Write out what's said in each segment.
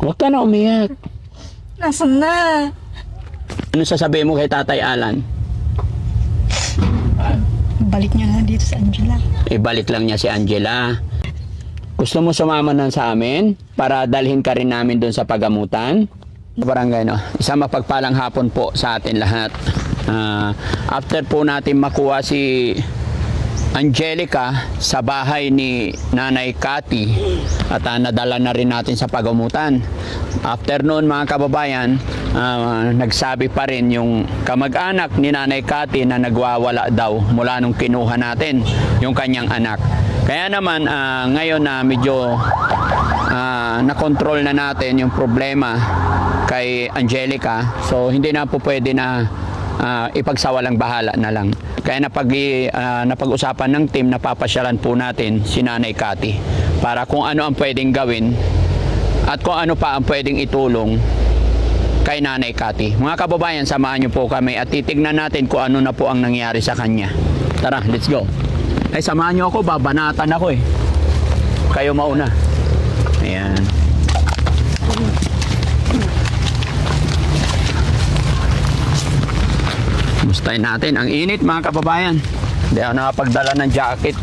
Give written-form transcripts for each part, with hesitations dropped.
Huwag ka na umiyak. Nasaan na? Ano sasabihin mo kay Tatay Alan? Balik niya na dito sa Angela. Ibalik lang niya si Angela. Gusto mo sumama na sa amin para dalhin ka rin namin doon sa pagamutan? Barangay, no? Isang mapagpalang hapon po sa atin lahat. After po natin makuha si Angelica sa bahay ni Nanay Cathy at nadala na rin natin sa pagamutan. After noon mga kababayan, nagsabi pa rin yung kamag-anak ni Nanay Cathy na nagwawala daw mula nung kinuha natin yung kanyang anak. Kaya naman ngayon na medyo na-control na natin yung problema kay Angelica, so hindi na po pwede na ipagsawalang bahala na lang. Kaya napag-usapan ng team na papasyalan po natin si Nanay Cathy para kung ano ang pwedeng gawin at kung ano pa ang pwedeng itulong kay Nanay Cathy. Mga kababayan, samahan niyo po kami at titignan natin kung ano na po ang nangyari sa kanya. Tara, let's go. Ay, samahan niyo ako, babanatan ako eh. Kayo mauna. Ayan. Mustahin natin. Ang init mga kababayan. Hindi ako nakapagdala ng jacket.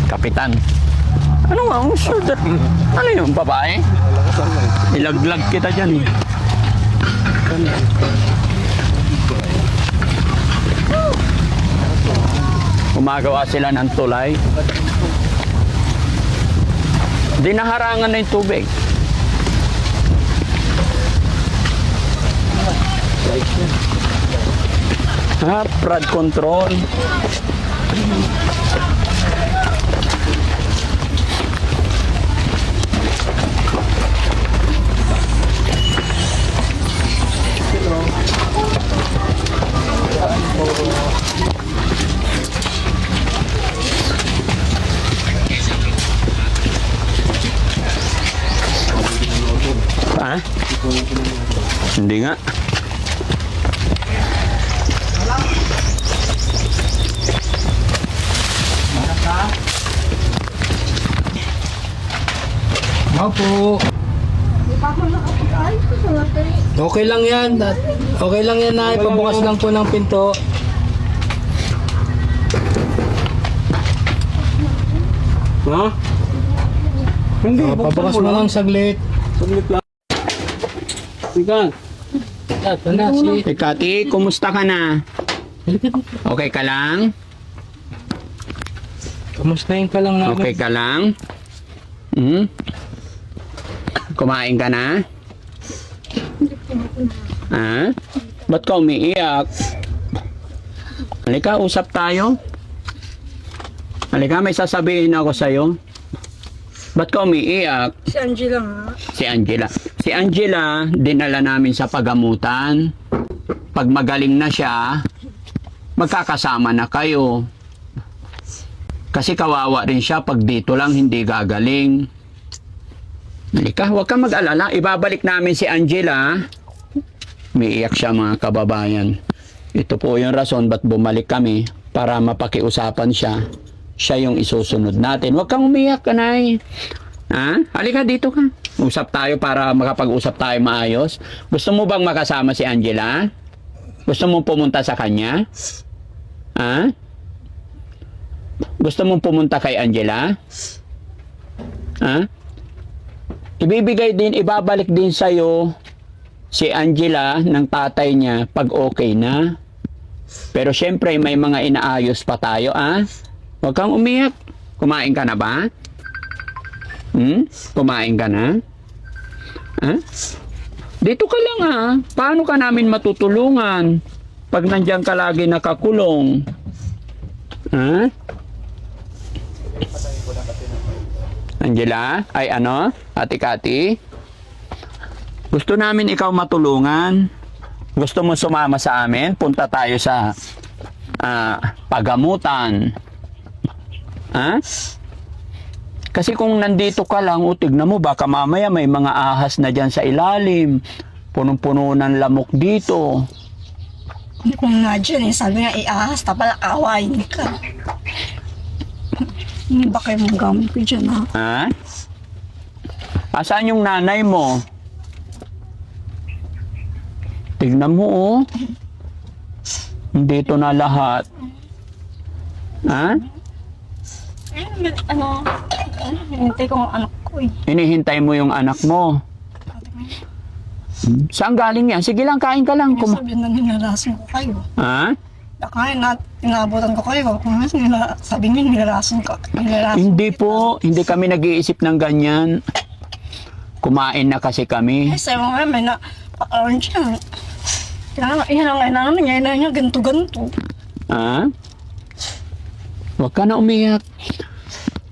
Kapitan. Ano nga? Ang shoulder. Ano yung babae? Ilaglag kita dyan eh. Gumagawa sila ng tulay. Dinaharangan na yung tubig. Flood control. Ha? Hindi nga. Opo. Okay lang yan. Okay lang yan na ipabukas lang po ng pinto. Ha? Hindi. Pabukas mo lang saglit. Saglit lang. Ika. Ito na si... Cathy, kumusta ka na? Okay ka lang? Kamustahin ka lang namin. Okay ka lang? Hmm? Kumain ka na? Ha? Ba't ka umiiyak? Halika, usap tayo. Halika, may sasabihin ako sa'yo. Ba't ka umiiyak? Si Angela nga. Si Angela. Si Angela, dinala namin sa pagamutan. Pag magaling na siya, magkakasama na kayo. Kasi kawawa rin siya pag dito lang hindi gagaling. Halika, huwag kang mag-alala. Ibabalik namin si Angela. Umiiyak siya mga kababayan. Ito po yung rason ba't bumalik kami para mapakiusapan siya. Siya yung isusunod natin. Huwag kang umiyak, kanay. Ha? Halika dito ka. Usap tayo para makapag-usap tayo maayos. Gusto mo bang makasama si Angela? Gusto mo pumunta sa kanya? Ha? Gusto mong pumunta kay Angela? Ha? Ibabalik din sa'yo si Angela ng tatay niya pag okay na. Pero syempre may mga inaayos pa tayo, ah. Huwag kang umiyak. Kumain ka na ba? Kumain ka na? Ha? Dito ka lang, ah. Paano ka namin matutulungan pag nandiyan ka lagi nakakulong? Ha? Angela? Ay ano? Ate Cathy? Gusto namin ikaw matulungan. Gusto mo sumama sa amin? Punta tayo sa pagamutan. Ha? Kasi kung nandito ka lang, tignan mo, baka mamaya may mga ahas na dyan sa ilalim. Punong-puno ng lamok dito. Kung nga dyan eh, sabi nga iahas, tapos awayin ka. Hindi ba kayo magamit ko dyan ha? Ha? Asaan yung nanay mo? Tignan mo, oh. Dito na lahat. Ha? Hintay ko ang anak ko eh. Hinihintay mo yung anak mo. Saan galing yan? Sige lang, kain ka lang. Sabi na nilalason ko kayo. Ha? Kaya na, tinabutan ko kayo. Kung sabi niyo nilalason ko. Hindi po. Hindi kami nag-iisip ng ganyan. Kumain na kasi kami. Eh, sabi mo nga, may na, pakaroon siya. Yan ang kailangan niya, yan niya, ganto-ganto. Ha? Huwag ka na umiyak.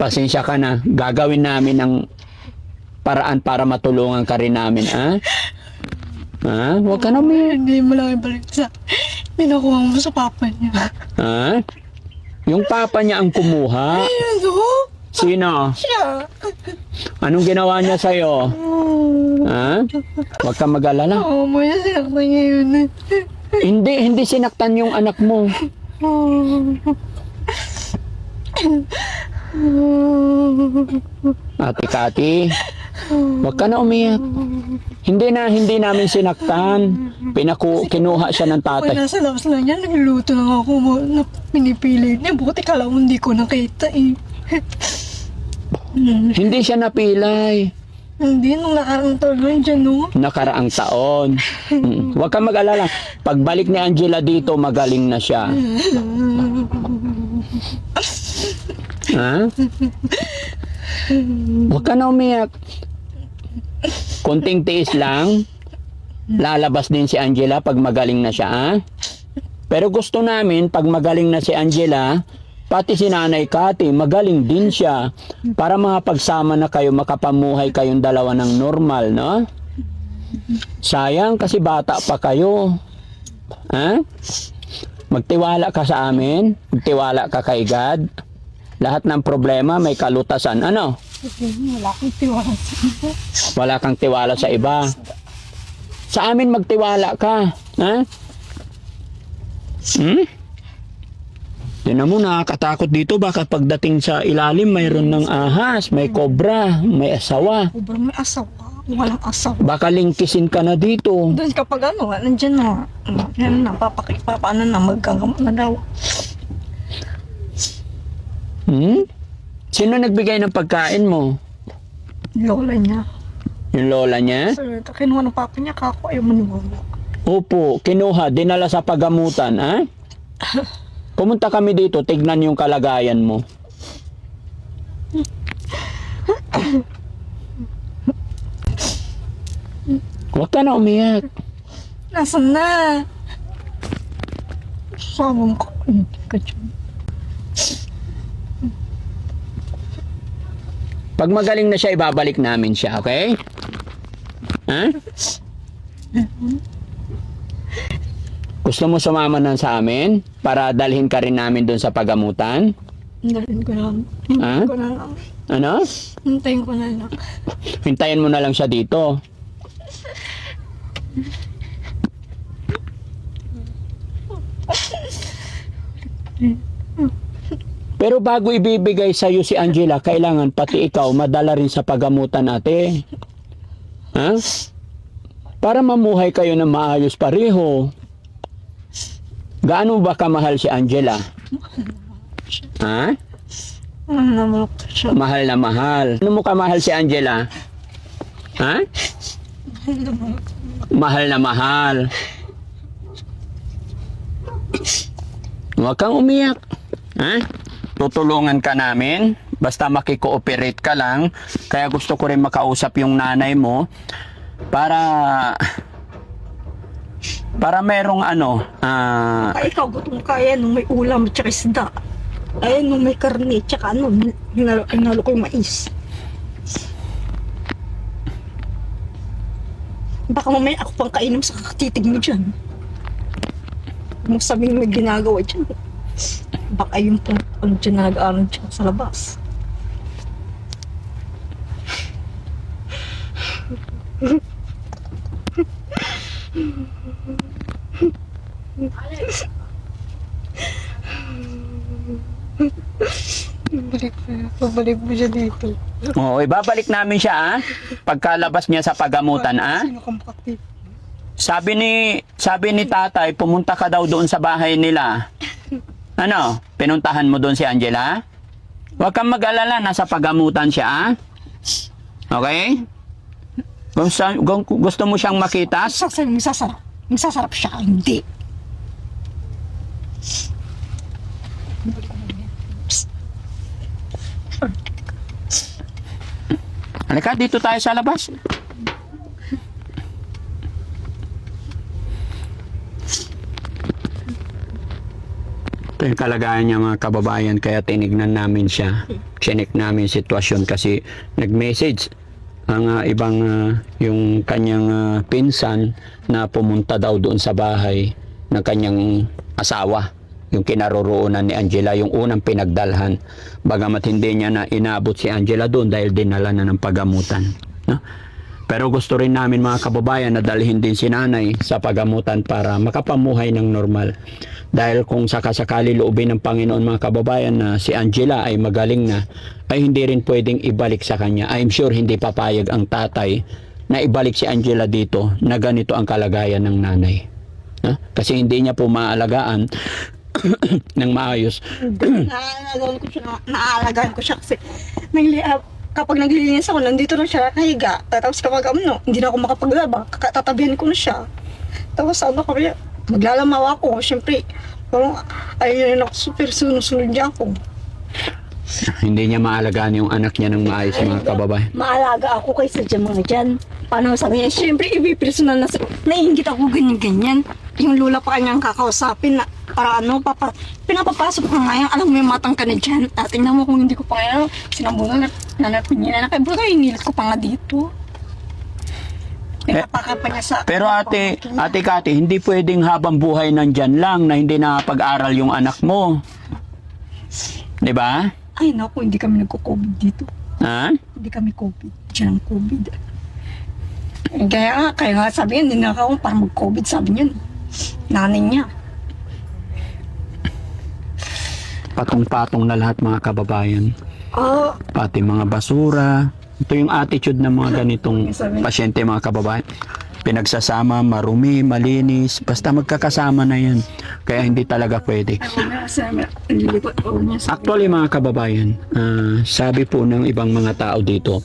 Pasensya ka na. Gagawin namin ng paraan para matulungan ka rin namin, ha? Ha? Huwag ka na umiyak. Hindi mo lang ibalik sa, pinakuha mo sa papa niya. Ha? Yung papa niya ang kumuha. Ano? Sino? Siya. Anong ginawa niya sa'yo? Ha? Huwag ka mag-alala. Oo, mo yan, sinaktan niya yun. Hindi sinaktan yung anak mo. Ate Kati, huwag ka na umiyak. Hindi namin sinaktan. Kinuha siya ng Ako tatay. nasa labas lang niya, nagluluto lang ako na pinipili niya. Buti ka lang hindi ko nakita eh. Hindi siya napilay. Hindi, nung nakarang taon dyan, no? Nakaraang taon. Huwag ka mag-alala. Pagbalik ni Angela dito, magaling na siya. Ha? Huwag ka na umiyak. Konting tiis lang. Lalabas din si Angela pag magaling na siya, ha? Pero gusto namin, pag magaling na si Angela, pati si Nanay Kati, magaling din siya. Para makapagsama na kayo, makapamuhay kayong dalawa ng normal, no? Sayang kasi bata pa kayo. Ha? Magtiwala ka sa amin. Magtiwala ka kay God. Lahat ng problema may kalutasan. Ano? Wala akong tiwala sa iba. Wala kang tiwala sa iba. Sa amin magtiwala ka. Ha? Tinan mo, nakakatakot dito. Baka pagdating sa ilalim, mayroon ng ahas, may kobra, may asawa. Sobrang may asawa. Walang asawa. Baka lingkisin ka na dito. Doon kapag ano, nandiyan na. Yan na, paano na, magkagamot na daw. Sino nagbigay ng pagkain mo? Lola niya. Yung lola niya? Sir, kinuha ng papa niya, kako ayaw maniwala. Opo, kinuha, dinala sa pagamutan, ha? Pumunta kami dito, tignan yung kalagayan mo. Huwag ka na umiyak. Nasaan na? Sabong ko. Pag magaling na siya, ibabalik namin siya, okay? Ha? Gusto mo sumama na sa amin para dalhin ka rin namin doon sa pagamutan? Hintayin ko na. Ha? Hintayin ko na lang. Ano? Hintayin ko na lang. Hintayin mo na lang siya dito. Pero bago ibibigay sa iyo si Angela, kailangan pati ikaw madala rin sa pagamutan ate. Ha? Para mamuhay kayo ng maayos pareho. Gaano ba kamahal si Angela? Ha? Naman ko siya. Mahal na mahal. Ano mo kamahal si Angela? Ha? Mahal na mahal. Huwag kang umiyak. Ha? Tutulungan ka namin. Basta makikooperate ka lang. Kaya gusto ko rin makausap yung nanay mo para merong Ay, ikaw gutom ka. Ayan, nung may ulam at saka isda. Ayan, nung may karne at saka hinalo ko yung mais. Baka mamaya ako pang kainom sa kakatitig mo dyan. Kung sabing may ginagawa dyan. Baka yung pang dyan na nag-aaral dyan sa labas. Pabalik mo siya dito. Oo, ibabalik namin siya, ah. Pagkalabas niya sa pagamutan, ah. Sino kang makati? Sabi ni tatay, pumunta ka daw doon sa bahay nila. Ano? Pinuntahan mo doon si Angela? Huwag kang mag-alala, nasa pagamutan siya, ah. Okay? Gusto mo siyang makita? Masasarap. Masasarap siya. Hindi. Halika, dito tayo sa labas. Ito yung kalagayan niya mga kababayan, kaya tinignan namin siya. Chinek namin sitwasyon kasi nag-message ang ibang yung kanyang pinsan na pumunta daw doon sa bahay ng kanyang asawa, yung kinaroroonan ni Angela, yung unang pinagdalhan. Bagamat hindi niya na inabot si Angela doon dahil dinala na ng pagamutan, no? Pero gusto rin namin mga kababayan na dalhin din si nanay sa pagamutan para makapamuhay ng normal. Dahil kung sakasakali loobin ng Panginoon mga kababayan na si Angela ay magaling na, ay hindi rin pwedeng ibalik sa kanya. I'm sure hindi papayag ang tatay na ibalik si Angela dito na ganito ang kalagayan ng nanay. Ha? Kasi hindi niya po maalagaan ng maayos. Naaalagaan ko siya kasi kapag naglilinis ako, nandito na siya nakahiga. Tapos kapag hindi na ako makapaglaba, tatabihan ko na siya. Tapos kami, maglalamaw ako. Siyempre, parang ayun ako, super sunod niya ako. Hindi niya maalagaan yung anak niya ng maayos mga kababayan. Maalaga ako kaysa dyan mga dyan. Paano sabi niya, siyempre, personal na naiingit ako ganyan-ganyan. Yung lula pa kanyang kakausapin na para pinapapasok ko ngayon, alam mo yung matang ka na dyan. Tingnan mo kung hindi ko pa ngayon, sinambunan na nanapin niya na. Kaya bro, inilit ko pa nga dito. Pinapakapa niya sa... Pero ate Kati, hindi pwedeng habang buhay nandyan lang na hindi nakapag-aral yung anak mo. 'Di ba? Ay naku, hindi kami nagko-COVID dito. Ha? Hindi kami COVID. Diyan ang COVID. Kaya nga sabi niya, hindi na ako para mag-COVID, sabi niya. Nanay niya. Patong-patong na lahat mga kababayan. Oh, Pati mga basura. Ito yung attitude ng mga ganitong pasyente mga kababayan. Pinagsasama, marumi, malinis. Basta magkakasama na yan. Kaya hindi talaga pwede. Actually mga kababayan, sabi po ng ibang mga tao dito,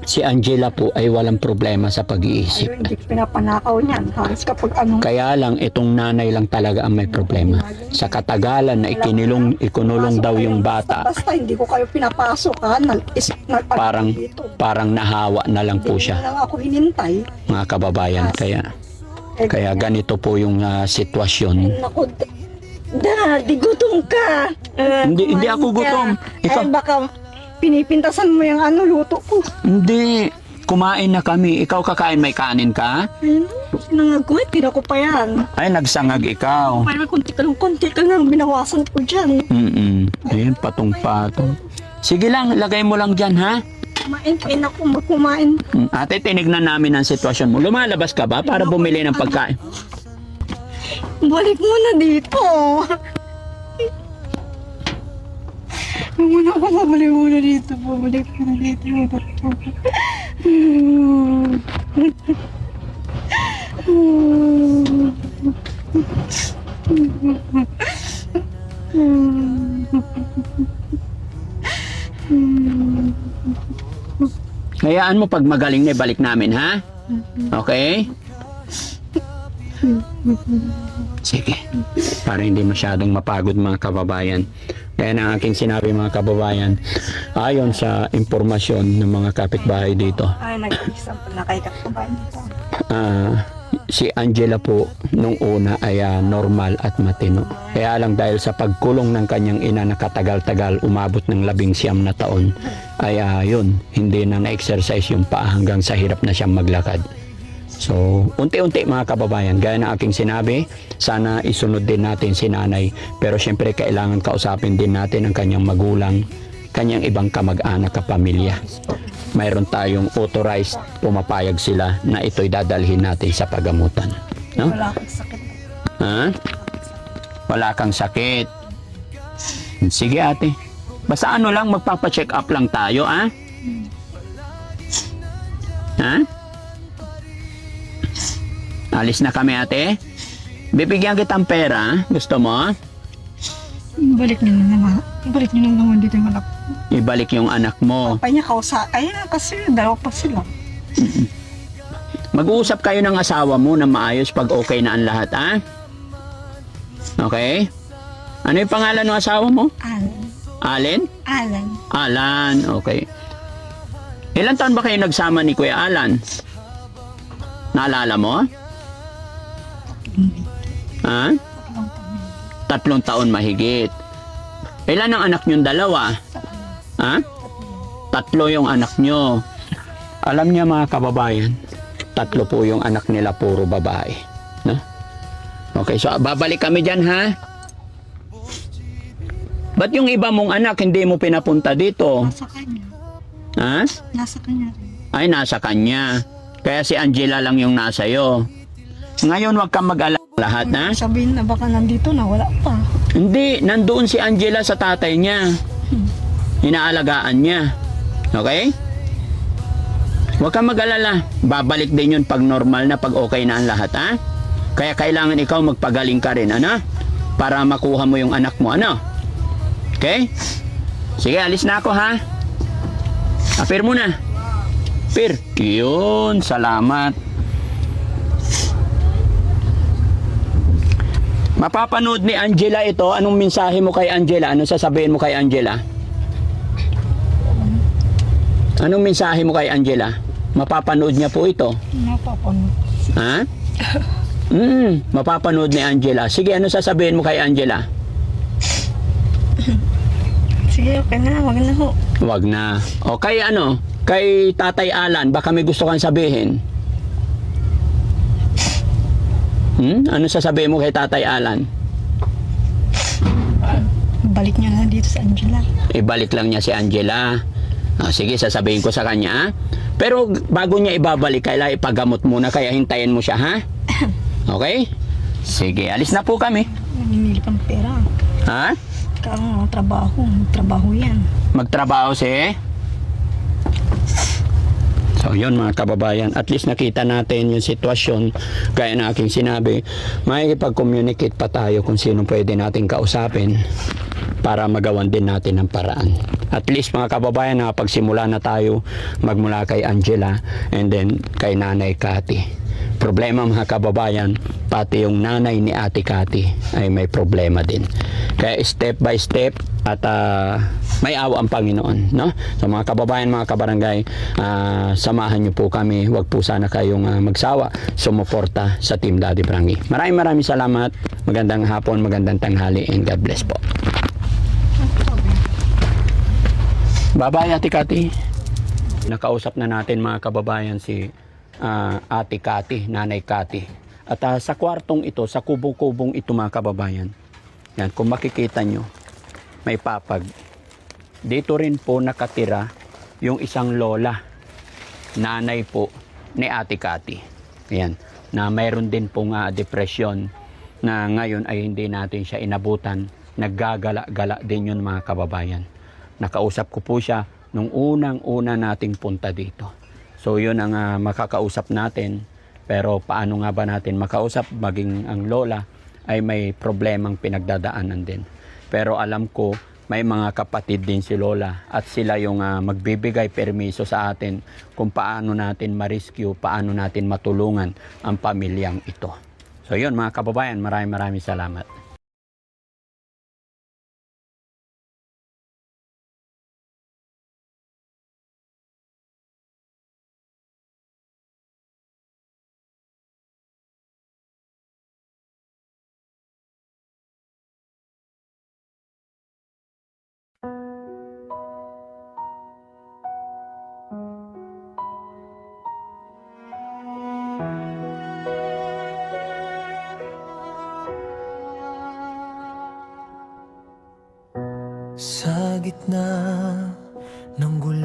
si Angela po ay walang problema sa pag-iisip. hindi ko pinapanakaw niyan. Halos kapag Kaya lang, itong nanay lang talaga ang may problema. Sa katagalan na ikunulong daw yung bata, Basta hindi ko kayo pinapasok ha. parang nahawa na lang po Hindi siya, lang ako hinintay. mga kababayan. Kaya ganito po yung sitwasyon. Naku, Daddy, gutom ka. Hindi Kumain ako ka. gutom. Ikaw, Ay, baka pinipintasan mo yung luto ko. hindi. Kumain na kami. Ikaw kakain, may kanin ka? Nangagwit, tira ko pa yan. Ay, nagsangag ikaw. Parang konti ka lang binawasan ko dyan. Ayan, patong-patong. Sige lang, lagay mo lang dyan, ha? Kumain ako, magkumain. Ate, tinignan namin ang sitwasyon mo. Lumalabas ka ba para bumili ng pagkain? Balik mo na dito. Muna ako, babalik muna dito. Babalik muna dito. Hayaan mo pag magaling na ibalik namin, ha? Okay? Sige. Para hindi masyadong mapagod mga kababayan. Kaya na aking sinabi mga kababayan, ayon sa impormasyon ng mga kapitbahay dito, Ay, nag-isang pa na kay kakabahan ko. si Angela po nung una ay normal at matino. Kaya lang dahil sa pagkulong ng kanyang ina na katagal-tagal, umabot ng 19 na taon, ay yun, hindi na na-exercise yung paa hanggang sa hirap na siyang maglakad. So, unti-unti mga kababayan, gaya na aking sinabi, sana isunod din natin si nanay. Pero syempre kailangan kausapin din natin ang kanyang magulang, kanyang ibang kamag-anak kapamilya. Mayroon tayong authorized, pumapayag sila na ito'y dadalhin natin sa pagamutan. No? Wala akong sakit. Ha? Wala kang sakit. Sige ate. Basta ano lang, magpapacheck up lang tayo, ah? Ha? Alis na kami, ate. Bibigyan kitang pera. Gusto mo? Balik niyo na naman. Balik niyo na naman dito yung anak. Ibalik yung anak mo. Papa niya kausa. Ayun na kasi dalawa pa sila. Mag-uusap kayo ng asawa mo na maayos pag okay na ang lahat, ha? Okay? Ano yung pangalan ng asawa mo? Alan. Allen? Alan. Alan, okay. Ilan taon ba kayo nagsama ni Kuya Alan? Naalala mo? Ha? 3 taon mahigit. Ilan ang anak niyong dalawa? Ha? 3 yung anak niyo. Alam niya mga kababayan, 3 po yung anak nila, puro babae. No? Okay, so babalik kami dyan, ha? Ba't yung iba mong anak hindi mo pinapunta dito? Nasa kanya. Ha? Nasa kanya rin. Ay, nasa kanya. Kaya si Angela lang yung nasa iyo. Ngayon, wag kang mag-alala lahat, ha? Sabihin na baka nandito na, wala pa. Hindi, nandoon si Angela sa tatay niya. Inaalagaan niya. Okay? Huwag kang mag-alala. Babalik din yun pag normal na, pag okay na ang lahat, ha? Kaya kailangan ikaw magpagaling ka rin, ano? Para makuha mo yung anak mo, ano? Okay? Sige, alis na ako, ha? Apir muna. Apir. Yun, salamat. Mapapanood ni Angela ito. Anong mensahe mo kay Angela? Anong sasabihin mo kay Angela? Anong mensahe mo kay Angela? Mapapanood niya po ito. Napapanood. Ha? Mapapanood ni Angela. Sige, ano sasabihin mo kay Angela? Sige, okay na. Wag na ho. Wag na. O kay ano? Kay Tatay Alan, baka may gusto kang sabihin. Ano sasabihin mo kay Tatay Alan? Balik niyo na dito sa Angela. Ibalik lang niya si Angela. Sige, sasabihin ko sa kanya, ha? Pero bago niya ibabalik, kailangan ipagamot muna, kaya hintayin mo siya, ha? Okay? Sige, alis na po kami. Naninili pang pera. Ha? Kang trabaho. Trabaho yan. Magtrabaho si... So yun mga kababayan, at least nakita natin yung sitwasyon. Gaya na aking sinabi, makikipag-communicate pa tayo kung sino pwede natin kausapin para magawan din natin ang paraan. At least mga kababayan, nakapagsimula na tayo magmula kay Angela and then kay Nanay Cathy. Problema mga kababayan, pati yung nanay ni Ate Cathy ay may problema din. Kaya step by step at may awa ang Panginoon, no? So mga kababayan, mga kabarangay, samahan niyo po kami. Huwag po sana kayong magsawa, sumuporta sa Team Daddy Frankie. Maraming salamat. Magandang hapon, magandang tanghali, and God bless po. Bye-bye, Ate Cathy. Nakausap na natin mga kababayan si Ate Cathy, Nanay Cathy. At sa kwartong ito, sa kubong-kubong ito mga kababayan, yan, kung makikita nyo, may papag. Dito rin po nakatira yung isang lola, nanay po ni Ate Cathy. Yan, na mayroon din pong depression na ngayon ay hindi natin siya inabutan. Naggagala-gala din yun mga kababayan. Nakausap ko po siya nung unang-una nating punta dito. So yun ang makakausap natin. Pero paano nga ba natin makausap maging ang lola ay may problemang pinagdadaanan din. Pero alam ko may mga kapatid din si lola at sila yung magbibigay permiso sa atin kung paano natin ma-rescue, paano natin matulungan ang pamilyang ito. So yun mga kababayan, maraming salamat. Sa gitna ng gulo